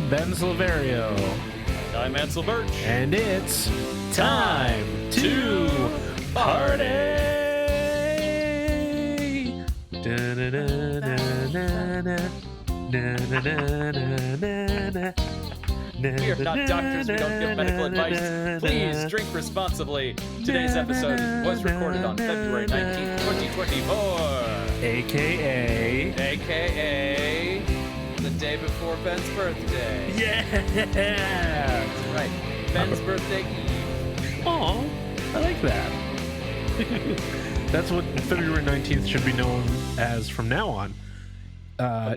Ben Silverio. I'm Ansel Burch. And it's time to party! We are not doctors, we don't give medical advice. Please drink responsibly. Today's episode was recorded on February 19th, 2024. AKA the day before Ben's birthday. Yeah! That's right. Ben's birthday eve. Aw, I like that. That's what February 19th should be known as from now on,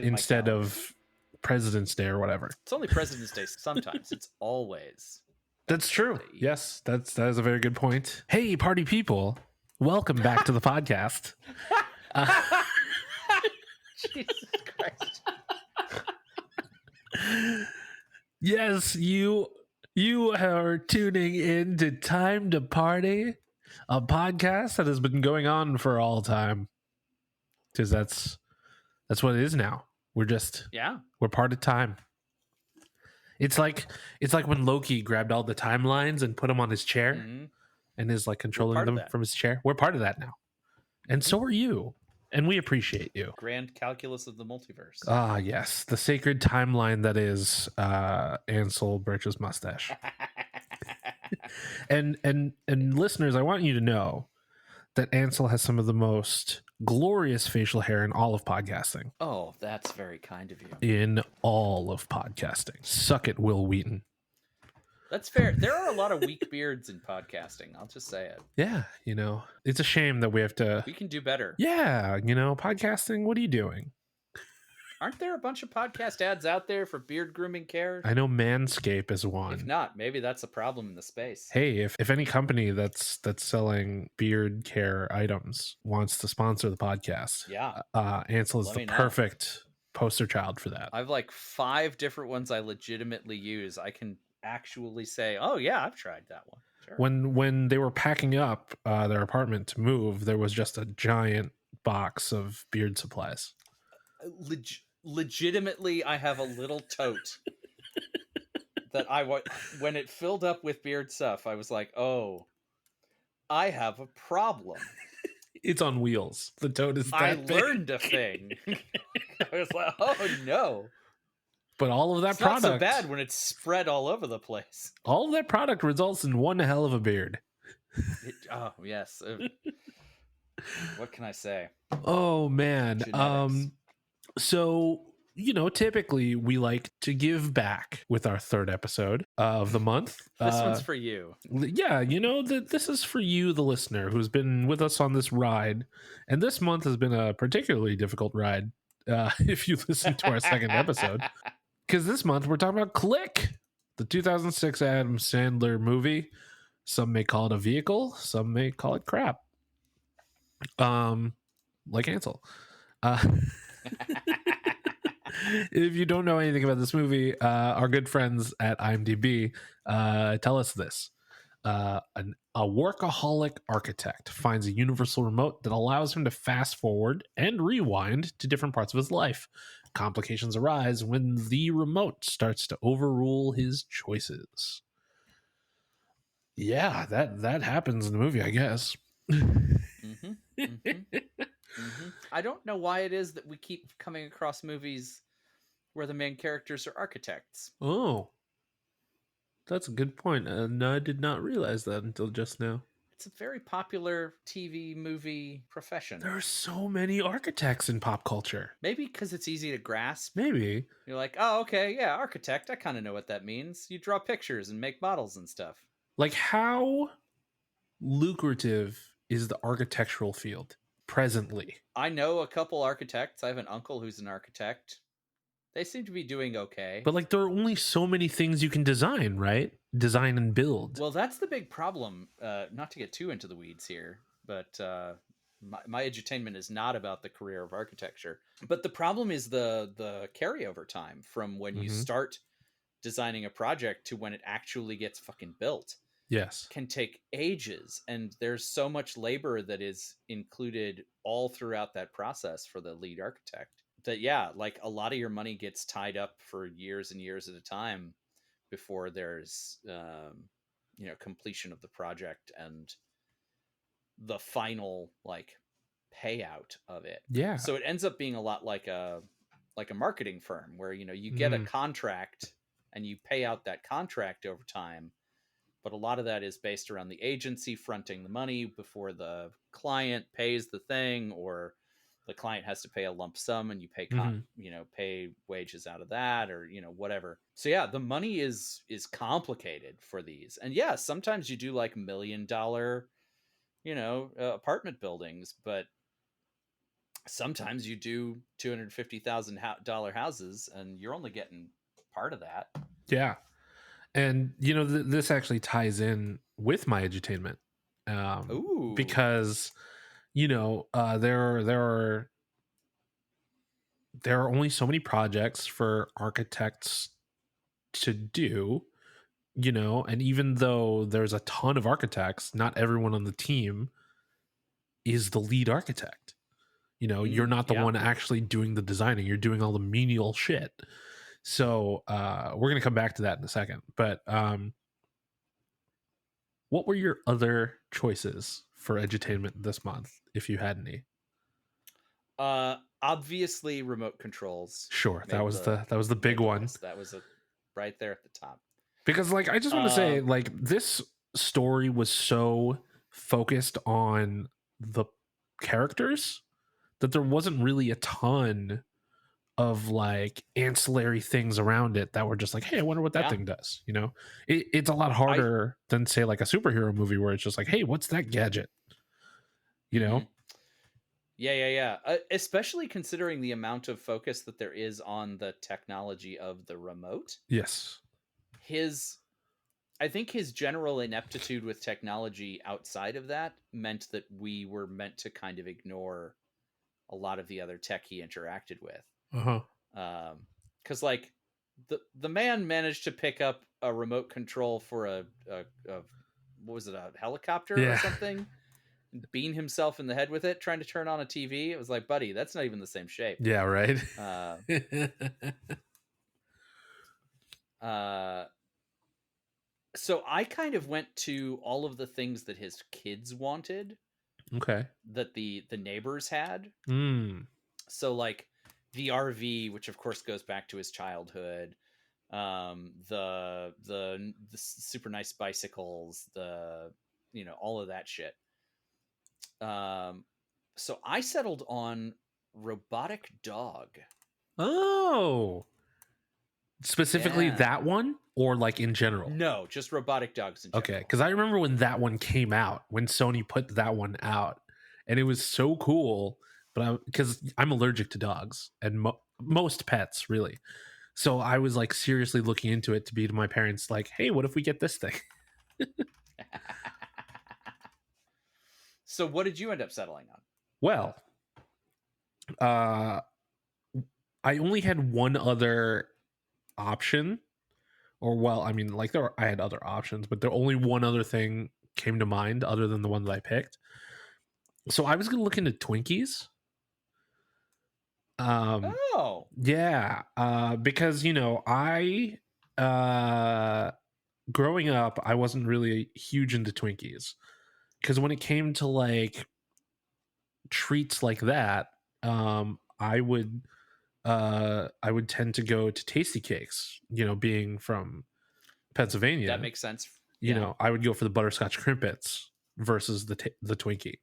instead of President's Day or whatever. It's only President's Day sometimes. It's always. That's true. Yes, that is a very good point. Hey, party people. Welcome back to the podcast. Jesus Christ. Yes, you are tuning in to Time to Party, a podcast that has been going on for all time. Because that's what it is now. We're part of time. It's like when Loki grabbed all the timelines and put them on his chair and is like controlling them from his chair. We're part of that now. And so are you. And we appreciate you. Grand calculus of the multiverse. Ah, yes. The sacred timeline that is Ansel Burch's mustache. and listeners, I want you to know that Ansel has some of the most glorious facial hair in all of podcasting. Oh, that's very kind of you. In all of podcasting. Suck it, Will Wheaton. That's fair. There are a lot of weak beards in podcasting. I'll just say it. Yeah, it's a shame that we have to... We can do better. Yeah, podcasting, what are you doing? Aren't there a bunch of podcast ads out there for beard grooming care? I know Manscaped is one. If not, maybe that's a problem in the space. Hey, if any company that's selling beard care items wants to sponsor the podcast, Ansel is the perfect poster child for that. I've like 5 different ones I legitimately use. I can actually say, oh yeah, I've tried that one. Sure. When they were packing up their apartment to move, there was just a giant box of beard supplies. Legitimately, I have a little tote that when it filled up with beard stuff, I was like, oh, I have a problem. It's on wheels. The tote is that I big. learned a thing. I was like, oh no. But all of that product... not so bad when it's spread all over the place. All of that product results in one hell of a beard. Oh, yes. What can I say? Oh, man. Genetics. So, typically we like to give back with our third episode of the month. This one's for you. Yeah, this is for you, the listener, who's been with us on this ride. And this month has been a particularly difficult ride if you listen to our second episode. Because this month we're talking about Click, the 2006 Adam Sandler movie. Some may call it a vehicle. Some may call it crap. Like Ansel. If you don't know anything about this movie, our good friends at IMDb tell us this. A workaholic architect finds a universal remote that allows him to fast forward and rewind to different parts of his life. Complications arise when the remote starts to overrule his choices. Yeah, that happens in the movie, I guess. I don't know why it is that we keep coming across movies where the main characters are architects. Oh, that's a good point. And I did not realize that until just now. It's a very popular TV movie profession. There are so many architects in pop culture. Maybe because it's easy to grasp. Maybe. You're like, oh, okay, yeah, architect. I kind of know what that means. You draw pictures and make models and stuff. Like, how lucrative is the architectural field presently? I know a couple architects. I have an uncle who's an architect. They seem to be doing okay. But like, there are only so many things you can design, right? Design and build. Well, that's the big problem. Not to get too into the weeds here, but my edutainment is not about the career of architecture. But the problem is the carryover time from when you start designing a project to when it actually gets fucking built. Yes. Can take ages, and there's so much labor that is included all throughout that process for the lead architect. that yeah, like a lot of your money gets tied up for years and years at a time before there's completion of the project and the final like payout of it. Yeah. So it ends up being a lot like a marketing firm where you get a Mm. contract and you pay out that contract over time, but a lot of that is based around the agency fronting the money before the client pays the thing, or the client has to pay a lump sum and you pay Mhm. pay wages out of that, or whatever. So yeah, the money is complicated for these. And yeah, sometimes you do like $1 million apartment buildings, but sometimes you do $250,000 houses and you're only getting part of that. Yeah. And this actually ties in with my edutainment, Ooh. because there are only so many projects for architects to do, and even though there's a ton of architects, not everyone on the team is the lead architect. You're not the Yeah. one actually doing the designing, you're doing all the menial shit. So we're going to come back to that in a second, but what were your other choices for edutainment this month, if you had any? Obviously remote controls Sure, that made was the the big one. list. That was right there at the top. Because like I just want to say, Um, like, this story was so focused on the characters that there wasn't really a ton of like ancillary things around it that were just like, hey, I wonder what that yeah, thing does. It's a lot I harder than say like a superhero movie where it's just like, hey, what's that gadget? you mhm. know Yeah. Especially considering the amount of focus that there is on the technology of the remote. Yes. I think his general ineptitude with technology outside of that meant that we were meant to kind of ignore a lot of the other tech he interacted with. Uh-huh. Because like the man managed to pick up a remote control for a what was it, a helicopter or Yeah. something, and bean himself in the head with it trying to turn on a TV. It was like, buddy, that's not even the same shape. Yeah, right. Uh, uh, so I kind of went to all of the things that his kids wanted Okay. that the neighbors had. Mm. So like the RV, which of course goes back to his childhood, the super nice bicycles, the all of that shit. So I settled on robotic dog. Oh, specifically Yeah. that one, or like in general? No, just robotic dogs in general. Okay, because I remember when that one came out, when Sony put that one out, and it was so cool. But because I'm allergic to dogs and most pets, really, so I was like seriously looking into it to be to my parents, like, "Hey, what if we get this thing?" So what did you end up settling on? Well, uh, I only had one other option, or well, I mean, like I had other options, but only one other thing came to mind other than the one that I picked. So I was gonna look into Twinkies. Oh, Yeah, because I growing up, I wasn't really huge into Twinkies, because when it came to like treats like that, I would tend to go to Tasty Cakes. Being from that Pennsylvania, makes sense. Yeah, I would go for the butterscotch crimpets versus the Twinkie.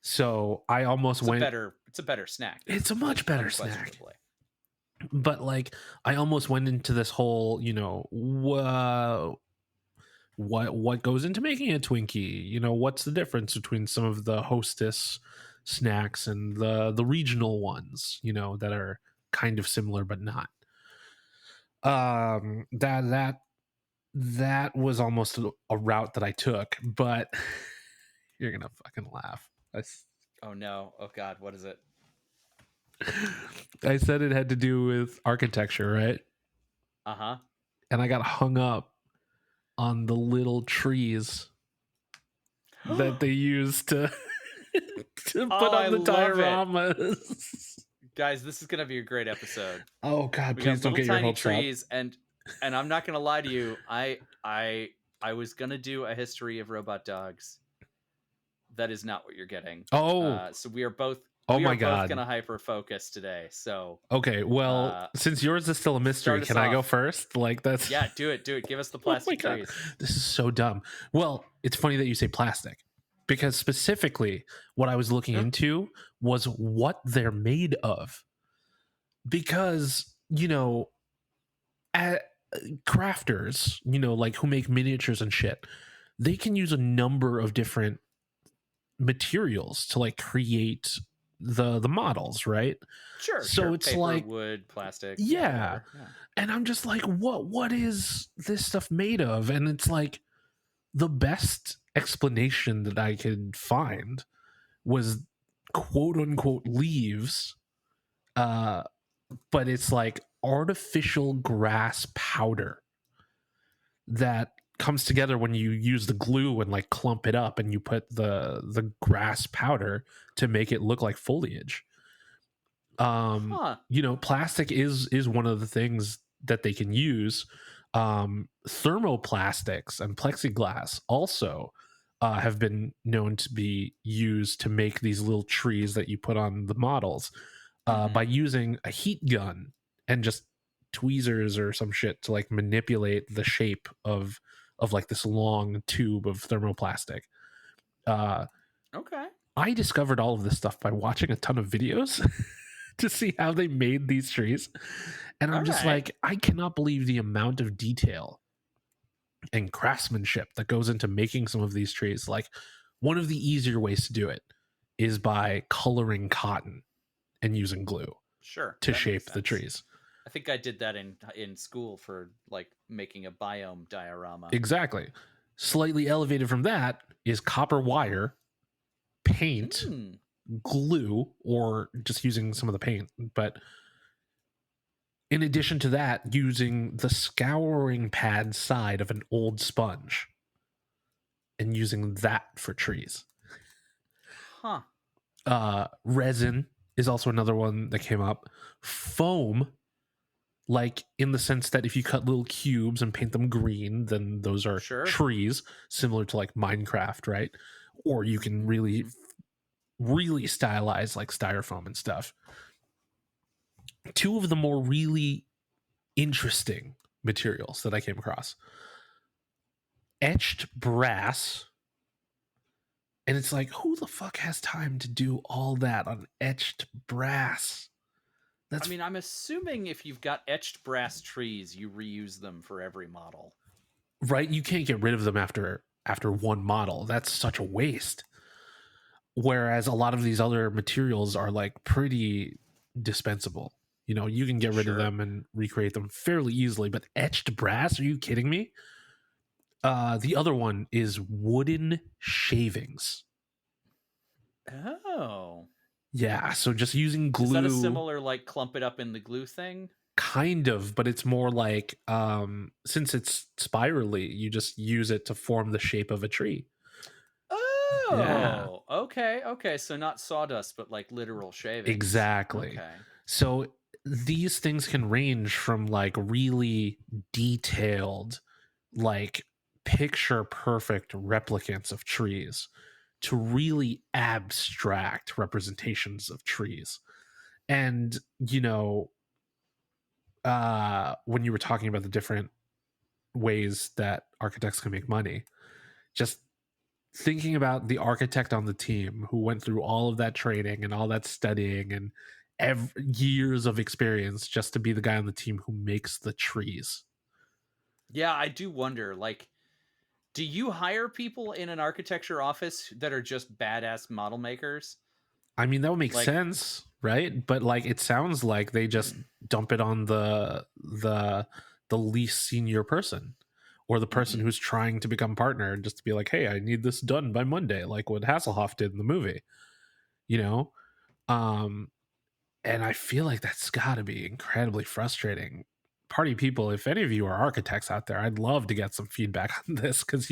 So I almost went. it's a better snack. It's a much better snack. Unquestionably. But like I almost went into this whole, what goes into making a Twinkie? What's the difference between some of the Hostess snacks and the regional ones, that are kind of similar but not. That was almost a route that I took, but you're gonna fucking laugh. Oh no. Oh god, what is it? I said it had to do with architecture, right? Uh-huh. And I got hung up on the little trees that they use to to put Oh, on I the love it. dioramas. Guys, this is gonna be a great episode. Oh God, We please got don't little get your tiny hopes up. trees, and I'm not gonna lie to you. I was gonna do a history of robot dogs. That is not what you're getting. Oh, So we are both oh my gonna God. hyper focus today. So Okay, well, since yours is still a mystery, start us can I go off. first? Like that's Yeah, do it. Give us the oh my plastic God, trees. this is so dumb. Well, it's funny that you say plastic because specifically what I was looking into was what they're made of. Because, crafters, like who make miniatures and shit, they can use a number of different materials to like create the models, right? Sure. It's Paper, like, wood, plastic. Yeah, yeah. whatever. Yeah. And I'm just like, what is this stuff made of? And it's like the best explanation that I could find was quote unquote leaves. But it's like artificial grass powder that comes together when you use the glue and like clump it up and you put the grass powder to make it look like foliage. Plastic is one of the things that they can use. Thermoplastics and plexiglass also have been known to be used to make these little trees that you put on the models by using a heat gun and just tweezers or some shit to like manipulate the shape of like this long tube of thermoplastic. Okay. I discovered all of this stuff by watching a ton of videos to see how they made these trees. And I'm just like, I cannot believe the amount of detail and craftsmanship that goes into making some of these trees. Like, one of the easier ways to do it is by coloring cotton and using glue to shape the trees. I think I did that in school for like making a biome diorama. Exactly. Slightly elevated from that is copper wire, paint, glue, or just using some of the paint. But in addition to that, using the scouring pad side of an old sponge and using that for trees. Resin is also another one that came up. Foam, like in the sense that if you cut little cubes and paint them green, then those are trees, similar to like Minecraft, right? Or you can really stylize like styrofoam and stuff. Two of the more really interesting materials that I came across: etched brass. And it's like, who the fuck has time to do all that on etched brass? I'm assuming if you've got etched brass trees, you reuse them for every model. Right? You can't get rid of them after one model. That's such a waste. Whereas a lot of these other materials are like pretty dispensable. You can get rid of them and recreate them fairly easily. But etched brass? Are you kidding me? The other one is wooden shavings. Oh. Yeah, so just using glue. Is that a similar like clump it up in the glue thing? Kind of, but it's more like since it's spirally, you just use it to form the shape of a tree. Oh, yeah. Okay. So not sawdust, but like literal shavings. Exactly. Okay. So these things can range from like really detailed, like picture perfect replicants of trees to really abstract representations of trees. And, when you were talking about the different ways that architects can make money, just thinking about the architect on the team who went through all of that training and all that studying and years of experience just to be the guy on the team who makes the trees. Yeah, I do wonder, like, do you hire people in an architecture office that are just badass model makers? I mean, that would make sense, right? But like, it sounds like they just dump it on the least senior person or the person who's trying to become partner, just to be like, hey, I need this done by Monday, like what Hasselhoff did in the movie, and I feel like that's got to be incredibly frustrating. Party people, if any of you are architects out there, I'd love to get some feedback on this because,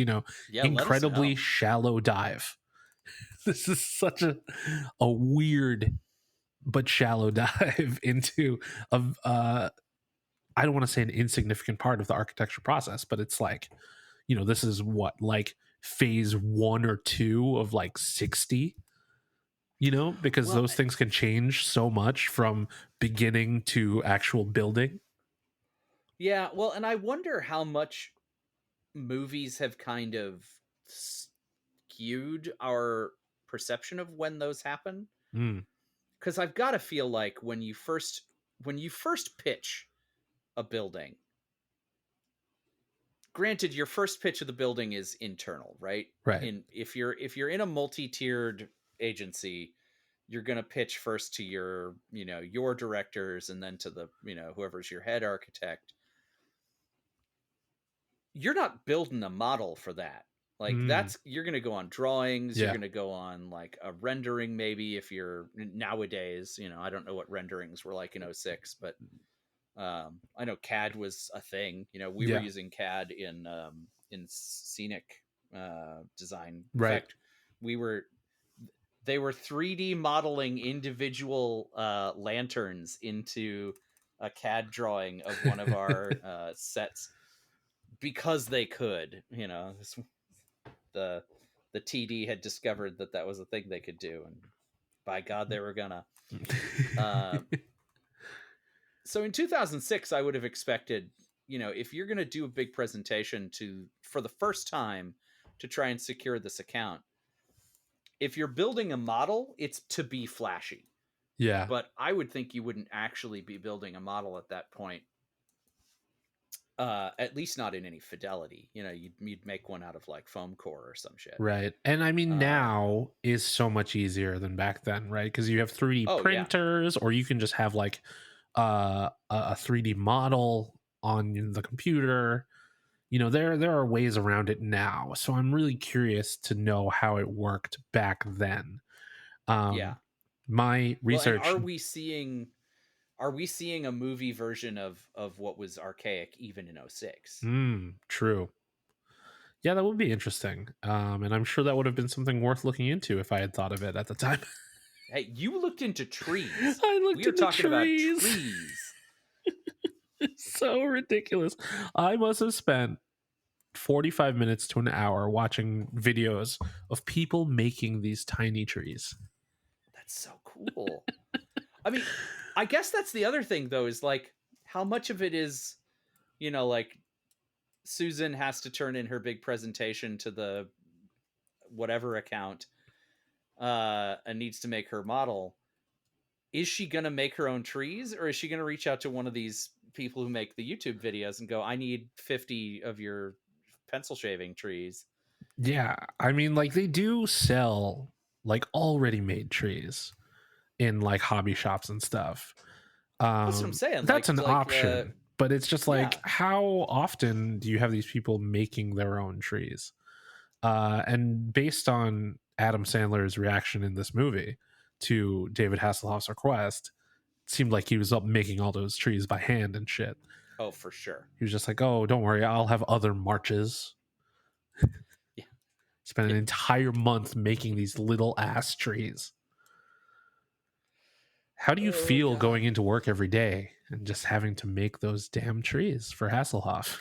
incredibly shallow dive. This is such a weird but shallow dive into a I don't want to say an insignificant part of the architecture process, but it's like, this is what, like phase 1 or 2 of like 60, because Well, those things can change so much from beginning to actual building. yeah, well, and I wonder how much movies have kind of skewed our perception of when those happen. Mm, Because I've got to feel like when you first pitch a building, granted, your first pitch of the building is internal, right? right. If you're in a multi-tiered agency, you're going to pitch first to your directors, and then to the whoever's your head architect. You're not building a model for that. Like, Mm, you're going to go on drawings, you're yeah. going to go on like a rendering, maybe. If you're nowadays, I don't know what renderings were like in '06, but I know CAD was a thing. We were Yeah. using CAD in scenic design. In Right. fact, they were 3D modeling individual lanterns into a CAD drawing of one of our sets, because they could. The TD had discovered that was a thing they could do, and by God, they were gonna. Uh, so in 2006, I would have expected, if you're going to do a big presentation for the first time to try and secure this account, if you're building a model, it's to be flashy. Yeah. But I would think you wouldn't actually be building a model at that point. At least not in any fidelity. You'd make one out of like foam core or some shit. Right. And I mean, Uh, now is so much easier than back then, right? Because you have 3D oh yeah, printers, or you can just have like a 3D model on the computer. There are ways around it now. So I'm really curious to know how it worked back then. yeah. My Well, and research. are we seeing a movie version of what was archaic even in '06? True. Yeah, that would be interesting. And I'm sure that would have been something worth looking into if I had thought of it at the time. Hey, you looked into trees. I looked We are into talking about trees. trees. It's so ridiculous. I must have spent 45 minutes to an hour watching videos of people making these tiny trees. That's so cool. I mean, I guess that's the other thing, though, is like how much of it is, like Susan has to turn in her big presentation to the whatever account and needs to make her model. Is she going to make her own trees, or is she going to reach out to one of these people who make the YouTube videos and go, I need 50 of your pencil shaving trees? Yeah, I mean, like they do sell like already made trees in like hobby shops and stuff. That's what I'm saying. That's an option, but it's just like, Yeah. how often do you have these people making their own trees? And based on Adam Sandler's reaction in this movie to David Hasselhoff's request, it seemed like he was up making all those trees by hand and shit. Oh, for sure. He was just like, oh, don't worry, I'll have other marches. Yeah. Spend an entire month making these little ass trees. How do you Oh feel God. going into work every day and just having to make those damn trees for Hasselhoff?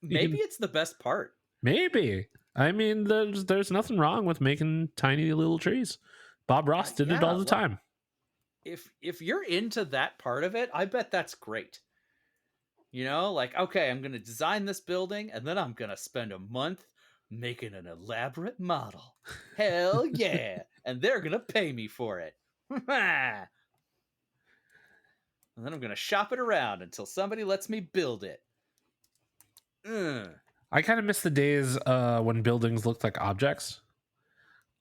Maybe it's the best part. Maybe. I mean, there's nothing wrong with making tiny little trees. Bob Ross did it all Yeah, the like time. if you're into that part of it, I bet that's great. Like, okay, I'm going to design this building and then I'm going to spend a month making an elaborate model. Hell yeah. And they're going to pay me for it. And then I'm going to shop it around until somebody lets me build it. Ugh. I kind of miss the days when buildings looked like objects.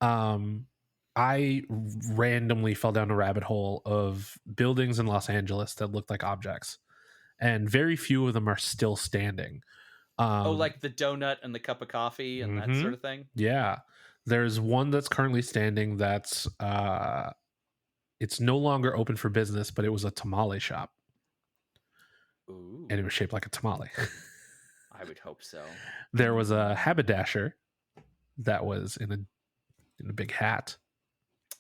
I randomly fell down a rabbit hole of buildings in Los Angeles that looked like objects, and very few of them are still standing. Oh, like the donut and the cup of coffee and that sort of thing? Yeah. There's one that's currently standing that's it's no longer open for business, but it was a tamale shop. Ooh. And it was shaped like a tamale. I would hope so. There was a haberdasher that was in a big hat.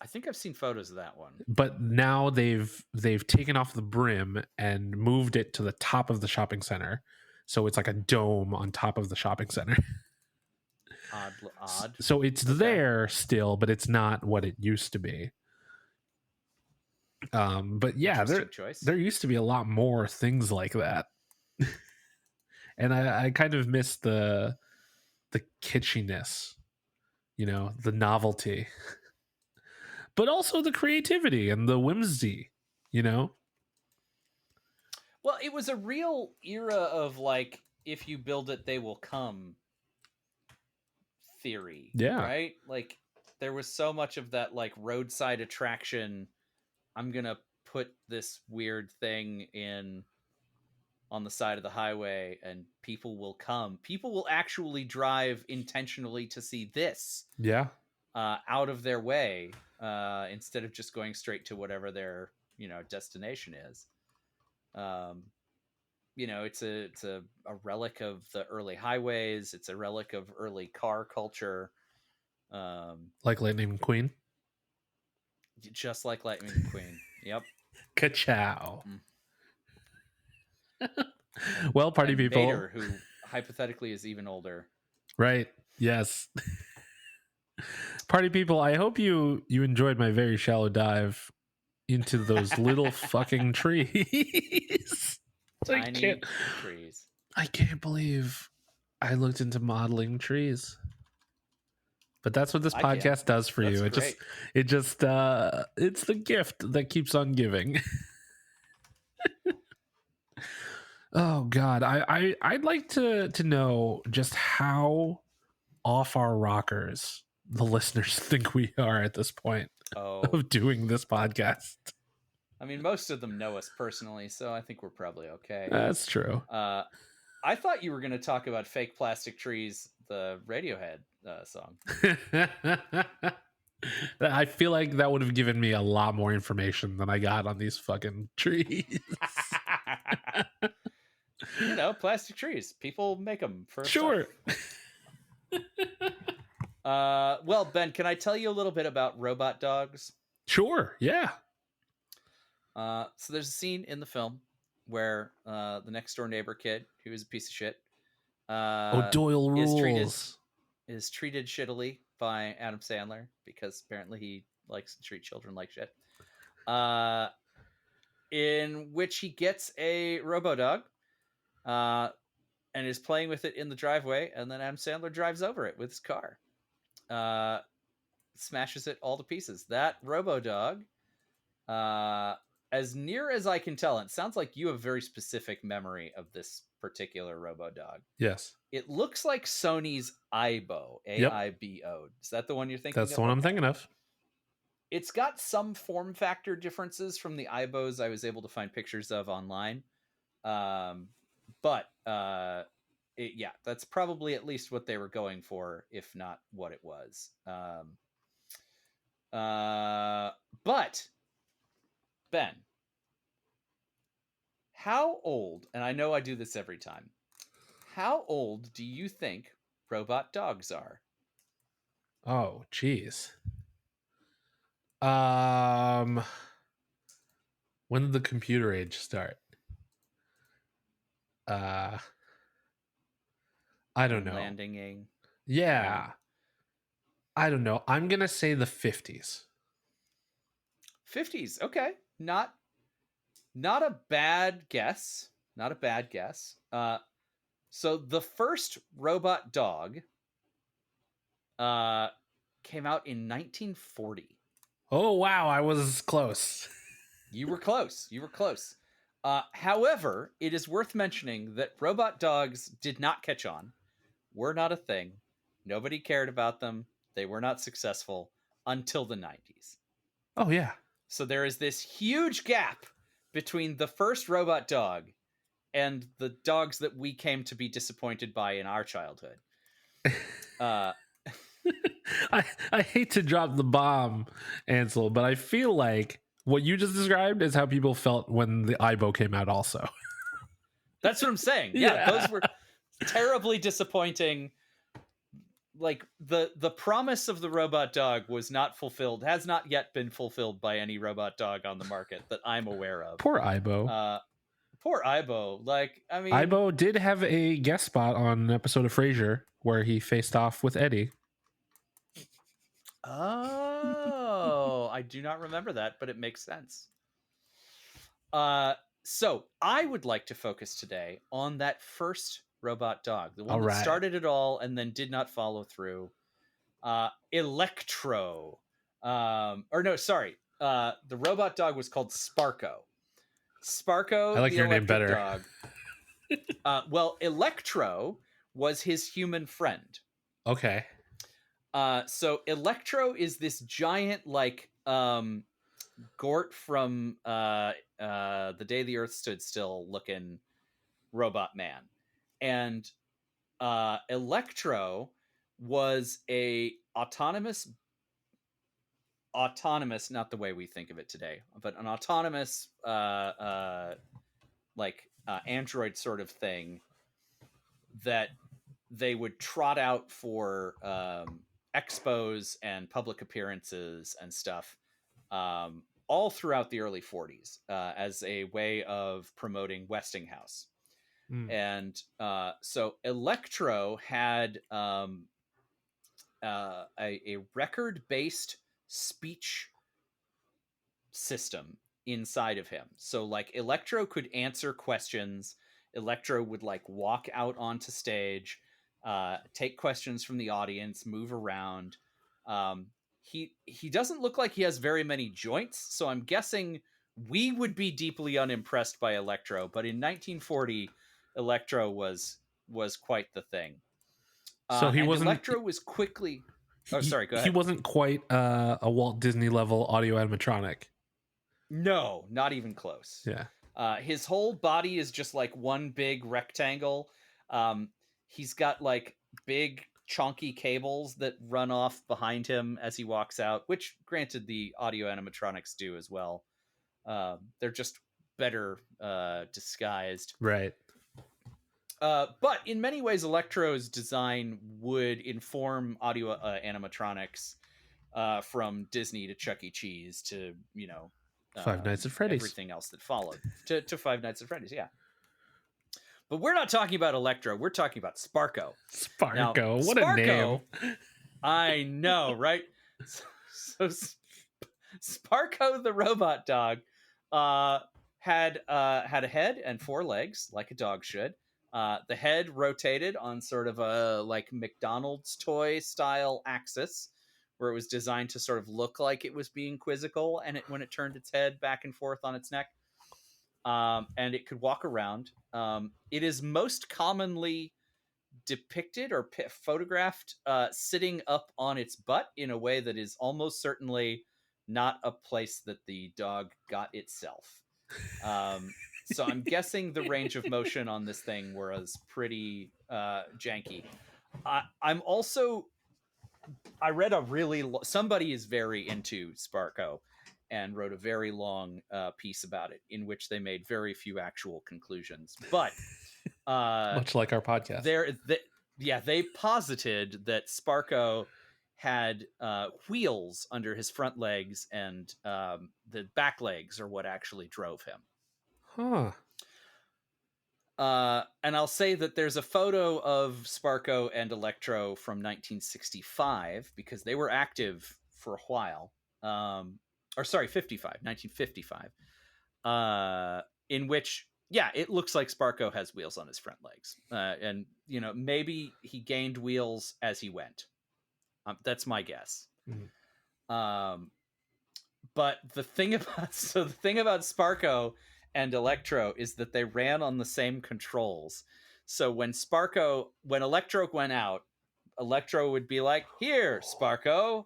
I think I've seen photos of that one. but now they've taken off the brim and moved it to the top of the shopping center, so it's like a dome on top of the shopping center. Odd. So it's Okay. there still, but it's not what it used to be. But yeah, Interesting choice. there used to be a lot more things like that. And I kind of miss the kitschiness, you know, the novelty, but also the creativity and the whimsy, you know. Well, it was a real era of like, if you build it, they will come theory. Yeah. Right? Like, there was so much of that, like, roadside attraction. I'm going to put this weird thing in on the side of the highway and people will come. People will actually drive intentionally to see this. Yeah. Out of their way, instead of just going straight to whatever their, destination is. It's a relic of the early highways. It's a relic of early car culture. Like Lightning McQueen. Just like Lightning McQueen. Yep. Ka-chow. Well, party and people. Vader, who hypothetically is even older. Right. Yes. Party people, I hope you enjoyed my very shallow dive into those little fucking trees. Tiny trees. I can't believe I looked into modeling trees. But that's what this podcast does for you. Great. It just it's the gift that keeps on giving. Oh God, I'd like to know just how off our rockers the listeners think we are at this point of doing this podcast. I mean, most of them know us personally, so I think we're probably okay. That's true. I thought you were going to talk about Fake Plastic Trees, the Radiohead song. I feel like that would have given me a lot more information than I got on these fucking trees. Plastic trees. People make them for sure. Well, Ben, can I tell you a little bit about robot dogs? Sure. Yeah. So there's a scene in the film where the next door neighbor kid, who is a piece of shit, Doyle rules, is treated shittily by Adam Sandler because apparently he likes to treat children like shit. In which he gets a robo-dog and is playing with it in the driveway, and then Adam Sandler drives over it with his car. Smashes it all to pieces. That robo-dog, as near as I can tell, it sounds like you have a very specific memory of this particular robo-dog. Yes. It looks like Sony's Aibo, A-I-B-O. Is that the one you're thinking of? That's the one I'm thinking of. It's got some form factor differences from the Aibos I was able to find pictures of online. But that's probably at least what they were going for, if not what it was. But Ben, how old, and I know I do this every time, how old do you think robot dogs are? Oh, geez. When did the computer age start? I don't know. Landing. Yeah. I don't know. I'm going to say the 50s. 50s. Okay. Not a bad guess. Not a bad guess. So the first robot dog came out in 1940. Oh, wow. I was close. You were close. However, it is worth mentioning that robot dogs did not catch on, were not a thing. Nobody cared about them. They were not successful until the 90s. Oh, yeah. So there is this huge gap between the first robot dog and the dogs that we came to be disappointed by in our childhood. I hate to drop the bomb, Ansel, but I feel like what you just described is how people felt when the Aibo came out also. That's what I'm saying. Yeah, those were terribly disappointing. like the promise of the robot dog was not fulfilled, has not yet been fulfilled by any robot dog on the market that I'm aware of. Poor Ibo. Poor Ibo. Like, I mean, Ibo did have a guest spot on an episode of Frasier where he faced off with Eddie. oh, I do not remember that, but it makes sense. So I would like to focus today on that first robot dog, the one that started it all and then did not follow through. Electro. The robot dog was called Sparko. Sparko, I like the your name better. Dog. Well, Electro was his human friend. Okay. So Electro is this giant, like, Gort from The Day the Earth Stood Still looking robot man. And Electro was a autonomous, not the way we think of it today, but an autonomous android sort of thing that they would trot out for expos and public appearances and stuff all throughout the early 40s as a way of promoting Westinghouse. And so Electro had a record-based speech system inside of him. So, like, Electro could answer questions. Electro would, like, walk out onto stage, take questions from the audience, move around. He doesn't look like he has very many joints, so I'm guessing we would be deeply unimpressed by Electro, but in 1940, Electro was quite the thing. So he wasn't. Electro was quickly. Go ahead. He wasn't quite a Walt Disney level audio animatronic. No, not even close. Yeah. His whole body is just like one big rectangle. He's got like big chonky cables that run off behind him as he walks out, which granted the audio animatronics do as well. They're just better disguised. Right. But in many ways, Electro's design would inform audio animatronics from Disney to Chuck E. Cheese to, Five Nights at Freddy's. Everything else that followed to Five Nights at Freddy's, yeah. But we're not talking about Electro. We're talking about Sparko. Sparko. Now, what Sparko, a name. I know, right? So Sparko the robot dog had a head and 4 legs, like a dog should. The head rotated on sort of a like McDonald's toy style axis, where it was designed to sort of look like it was being quizzical, and when it turned its head back and forth on its neck, and it could walk around. It is most commonly depicted or photographed sitting up on its butt in a way that is almost certainly not a place that the dog got itself. So I'm guessing the range of motion on this thing was pretty janky. I read a really somebody is very into Sparko and wrote a very long piece about it in which they made very few actual conclusions. But much like our podcast, they posited that Sparko had wheels under his front legs, and the back legs are what actually drove him. Huh. And I'll say that there's a photo of Sparko and Electro from 1965 because they were active for a while. 1955. In which, it looks like Sparko has wheels on his front legs. And, maybe he gained wheels as he went. That's my guess. Mm-hmm. But the thing about Sparko and Electro is that they ran on the same controls. So when Electro went out, Electro would be like, "Here, Sparko,"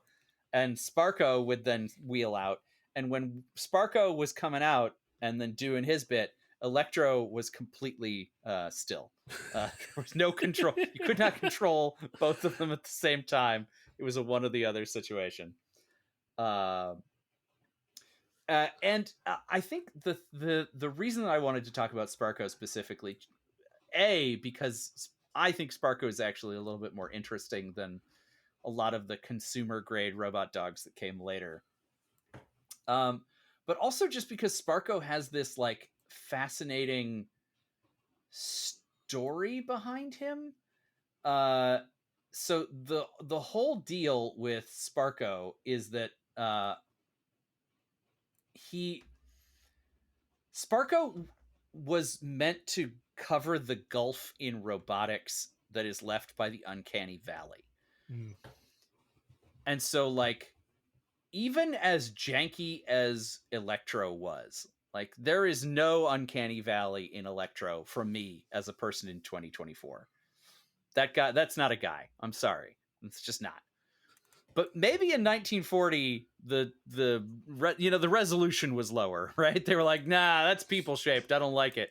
and Sparko would then wheel out. And when Sparko was coming out and then doing his bit, Electro was completely still. There was no control. You could not control both of them at the same time. It was a one or the other situation. And I think the reason that I wanted to talk about Sparko specifically, because I think Sparko is actually a little bit more interesting than a lot of the consumer grade robot dogs that came later. But also just because Sparko has this like fascinating story behind him. So the whole deal with Sparko is that Sparko was meant to cover the gulf in robotics that is left by the uncanny valley. And so like even as janky as Electro was, like there is no uncanny valley in Electro from me as a person in 2024. That guy, that's not a guy. I'm sorry. It's just not. But maybe in 1940 the resolution was lower, right? They were like, "Nah, that's people shaped. I don't like it."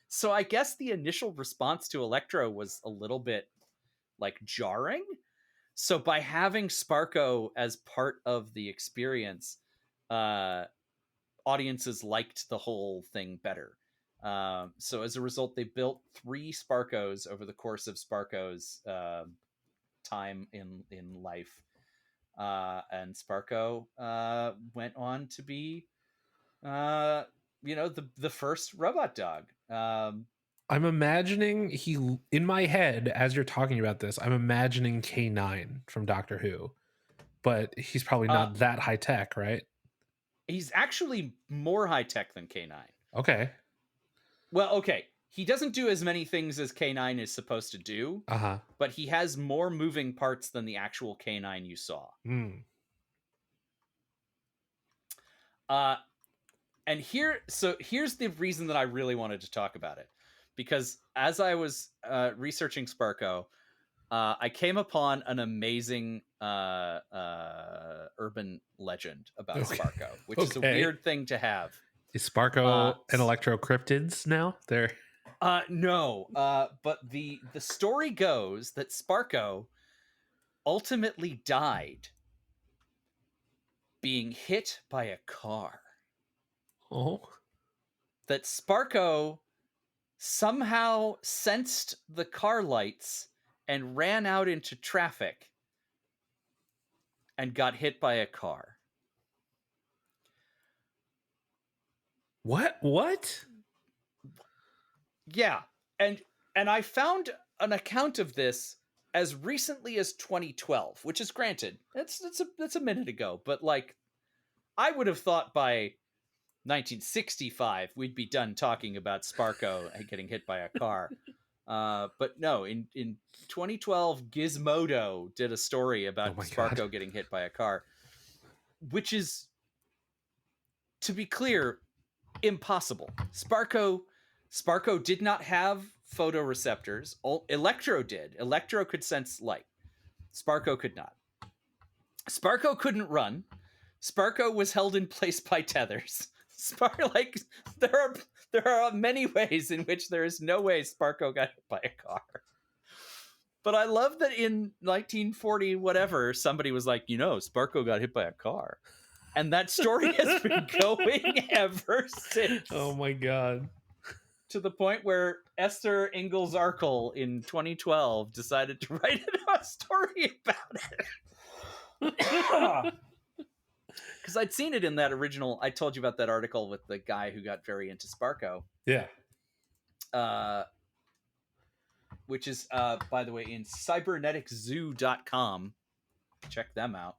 So I guess the initial response to Electro was a little bit like jarring. So by having Sparko as part of the experience, audiences liked the whole thing better. So as a result, they built 3 Sparkos over the course of Sparko's time in life, and Sparko went on to be, the first robot dog. I'm imagining in my head as you're talking about this, I'm imagining K9 from Doctor Who, but he's probably not that high tech, right? He's actually more high tech than K9. Okay. Well, okay. He doesn't do as many things as K9 is supposed to do, but he has more moving parts than the actual K9 you saw. And here's the reason that I really wanted to talk about it, because as I was researching Sparko, I came upon an amazing urban legend about Sparko, which is a weird thing to have. Is Sparko and Electro cryptids now? They're no, but the story goes that Sparko ultimately died being hit by a car. Oh. That Sparko somehow sensed the car lights and ran out into traffic and got hit by a car. What? Yeah. And I found an account of this as recently as 2012, which is granted, that's a minute ago, but like I would have thought by 1965 we'd be done talking about Sparko getting hit by a car. But no, in 2012, Gizmodo did a story about Sparko getting hit by a car, which is, to be clear, impossible. Sparko did not have photoreceptors. Electro did. Electro could sense light. Sparko could not. Sparko couldn't run. Sparko was held in place by tethers. There are many ways in which there is no way Sparko got hit by a car. But I love that in 1940 whatever, somebody was like, Sparko got hit by a car. And that story has been going ever since. Oh my God. To the point where Esther Ingalls Arkell in 2012 decided to write a story about it. Because I'd seen it in that original, I told you about that article with the guy who got very into Sparko. Yeah. Which is, by the way, in cyberneticzoo.com. Check them out.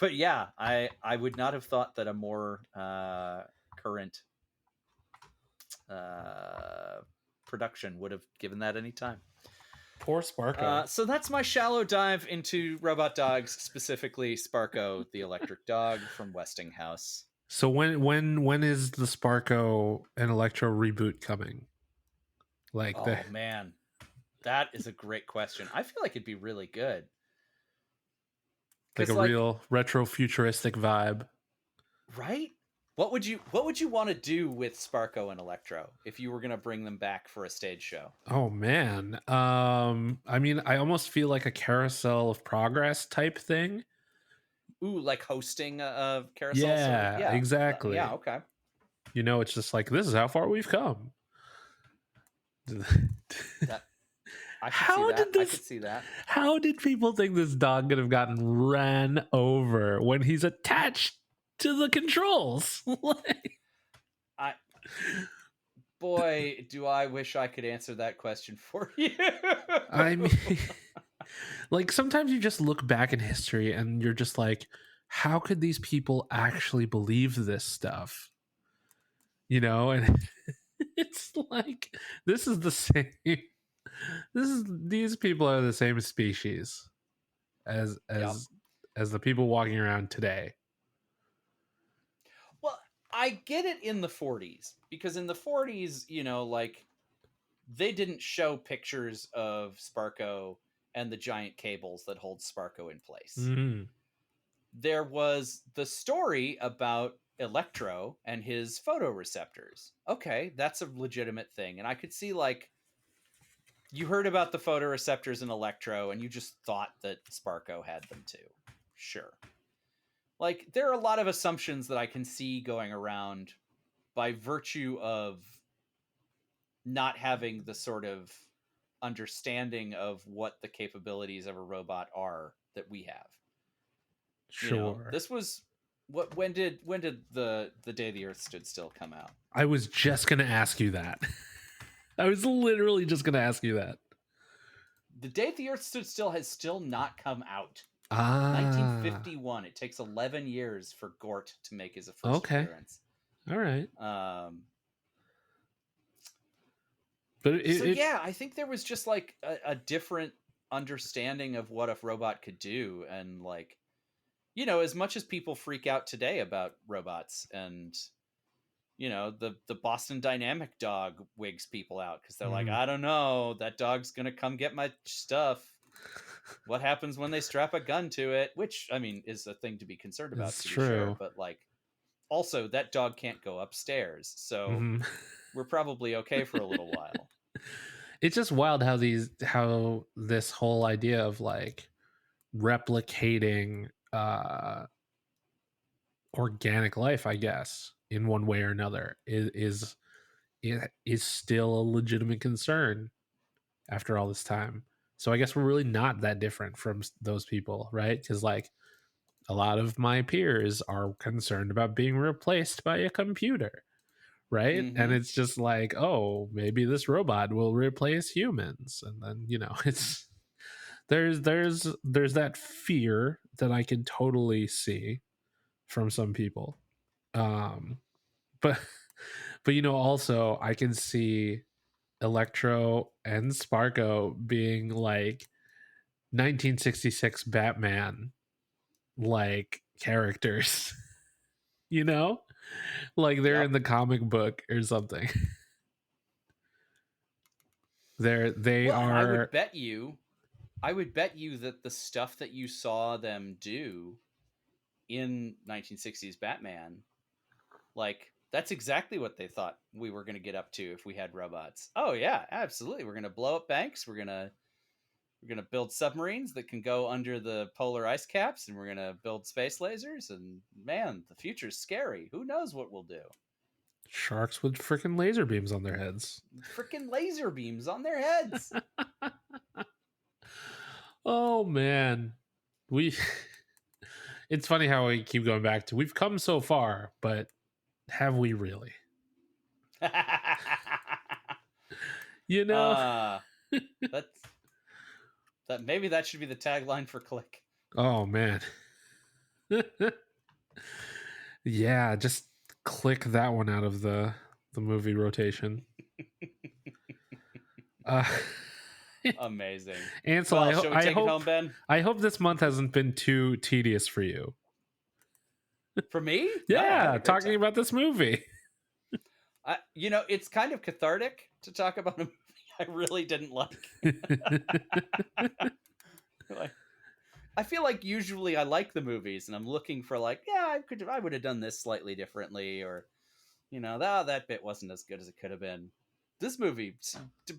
But yeah, I would not have thought that a more current production would have given that any time. Poor Sparko. So that's my shallow dive into robot dogs, specifically Sparko, the electric dog from Westinghouse. So when is the Sparko and Electro reboot coming? Man, that is a great question. I feel like it'd be really good. Like a real retro futuristic vibe, right? What would you want to do with Sparko and Electro if you were going to bring them back for a stage show? Oh man. I mean, I almost feel like a Carousel of Progress type thing. Ooh, like hosting a carousel. Yeah, exactly. Yeah, okay. It's just like, this is how far we've come. That I could see How that. did I this? could see that. How did people think this dog could have gotten ran over when he's attached to the controls? I Boy, do I wish I could answer that question for you. I mean, like sometimes you just look back in history and you're just like, how could these people actually believe this stuff? You know, and it's like this is the same. These people are the same species as Yep. the people walking around today. Well, I get it in the 40s because in the 40s, like they didn't show pictures of Sparko and the giant cables that hold Sparko in place. Mm. There was the story about Electro and his photoreceptors. Okay, that's a legitimate thing. And I could see, like, you heard about the photoreceptors in Electro and you just thought that Sparko had them too. Sure. Like, there are a lot of assumptions that I can see going around by virtue of not having the sort of understanding of what the capabilities of a robot are that we have. Sure. This was when did the Day the Earth Stood Still come out? I was just gonna ask you that. I was literally just gonna ask you that. The Day the Earth Stood Still has still not come out. Ah, 1951. It takes 11 years for Gort to make his first appearance. All right. But yeah, I think there was just like a different understanding of what a robot could do, and like, as much as people freak out today about robots, and the Boston Dynamic dog wigs people out because they're like, I don't know, that dog's gonna come get my stuff. What happens when they strap a gun to it? Which, I mean, is a thing to be concerned about. It's to be true. sure, but like, also that dog can't go upstairs, so we're probably okay for a little while. It's just wild how this whole idea of like replicating organic life, I guess, in one way or another is still a legitimate concern after all this time. So I guess we're really not that different from those people, right? Because like a lot of my peers are concerned about being replaced by a computer, right? And it's just like, oh, maybe this robot will replace humans, and then it's there's that fear that I can totally see from some people, but also I can see Electro and Sparko being like 1966 Batman like characters, like they're in the comic book or something. They are. I would bet you that the stuff that you saw them do in 1960s Batman, like, that's exactly what they thought we were going to get up to if we had robots. Oh yeah, absolutely. We're going to blow up banks. We're going to build submarines that can go under the polar ice caps, and we're going to build space lasers, and man, the future's scary. Who knows what we'll do? Sharks with freaking laser beams on their heads. Freaking laser beams on their heads. Oh man. It's funny how we keep going back to we've come so far, but have we really? That maybe that should be the tagline for Click. Oh man. Yeah, just click that one out of the movie rotation. Amazing. Ansel, well, shall we take it home, Ben? I hope this month hasn't been too tedious for you. For me? Yeah, talking about this movie. It's kind of cathartic to talk about a movie I really didn't like. I feel like usually I like the movies and I'm looking for like, yeah, I would have done this slightly differently, or that bit wasn't as good as it could have been. This movie,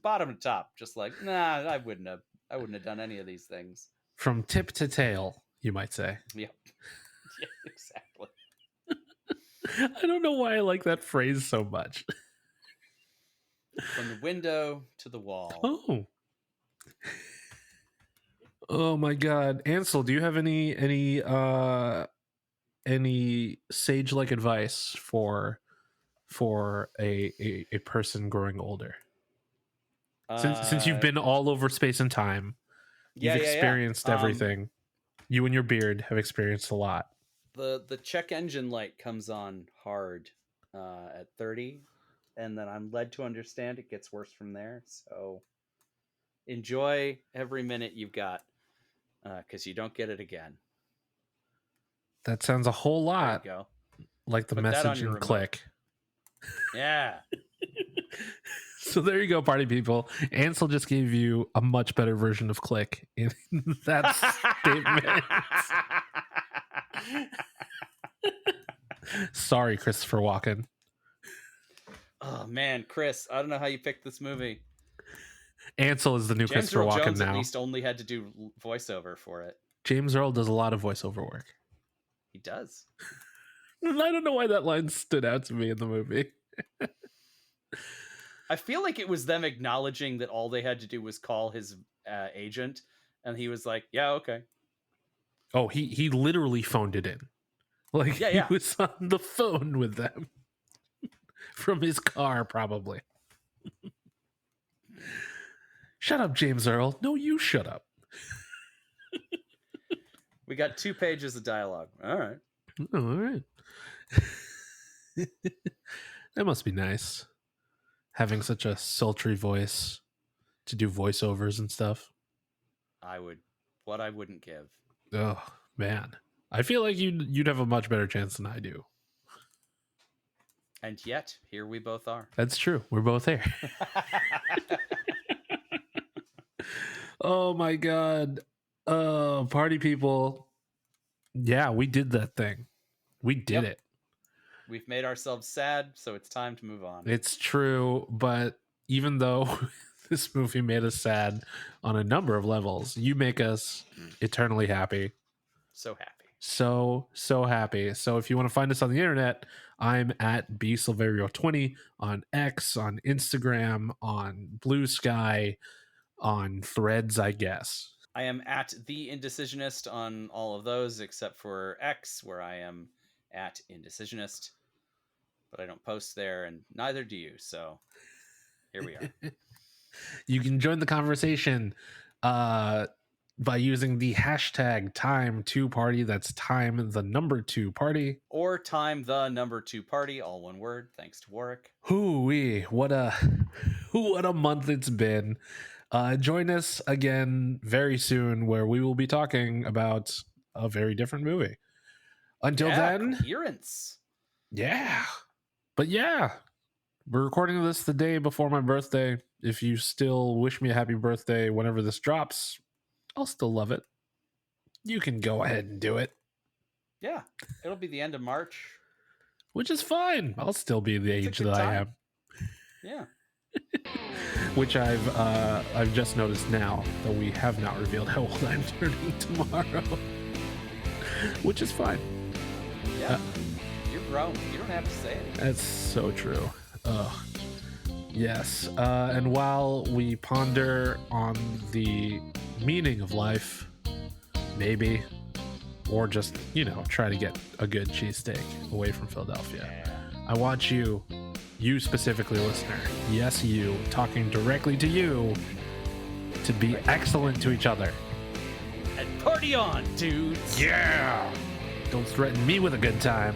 bottom to top, just like, nah, I wouldn't have done any of these things. From tip to tail, you might say. Yep. Yeah, exactly. I don't know why I like that phrase so much. From the window to the wall. Oh. Oh my God, Ansel, do you have any sage-like advice for a person growing older? Since you've been all over space and time, you've experienced everything. You and your beard have experienced a lot. The check engine light comes on hard at 30, and then I'm led to understand it gets worse from there. So enjoy every minute you've got, because you don't get it again. That sounds a whole lot There you go. like the Put that on message your in remote. Click. Yeah. So there you go, party people. Ansel just gave you a much better version of Click in that statement. Sorry, Christopher Walken. Oh man, Chris, I don't know how you picked this movie. Ansel is the new James Christopher Earl Walken Jones now. at least only had to do voiceover for it. James Earl does a lot of voiceover work. He does. I don't know why that line stood out to me in the movie. I feel like it was them acknowledging that all they had to do was call his agent, and he was like, "Yeah, okay." Oh, he literally phoned it in. Like, Yeah. he was on the phone with them. From his car, probably. Shut up, James Earl. No, you shut up. We got 2 pages of dialogue. All right. All right. That must be nice. Having such a sultry voice to do voiceovers and stuff. I wouldn't give. Oh, man. I feel like you'd have a much better chance than I do. And yet, here we both are. That's true. We're both here. Oh my God. Party people. Yeah, we did that thing. We did it. We've made ourselves sad, so it's time to move on. It's true, but even though this movie made us sad on a number of levels, you make us eternally happy. So happy. So happy. So if you want to find us on the internet, I'm at bsilverio20 on X, on Instagram, on Blue Sky, on Threads, I guess. I am at The Indecisionist on all of those, except for X, where I am at Indecisionist. But I don't post there, and neither do you. So here we are. You can join the conversation by using the hashtag time2party. That's time the number 2 party. Or time the number 2 party, all one word, thanks to Warwick. Hoo-wee, what a month it's been. Join us again very soon, where we will be talking about a very different movie. Until then, coherence. Yeah. But yeah, we're recording this the day before my birthday. If you still wish me a happy birthday whenever this drops, I'll still love it. You can go ahead and do it. Yeah, it'll be the end of March. Which is fine. I'll still be the age that I am. Yeah. Which I've just noticed now that we have not revealed how old I'm turning tomorrow. Which is fine. Yeah. You're grown. You don't have to say it. That's so true. Oh, yes. And while we ponder on the meaning of life, maybe, or just, try to get a good cheesesteak away from Philadelphia, I want you specifically, listener, yes, you, talking directly to you, to be excellent to each other. And party on, dudes! Yeah! Don't threaten me with a good time.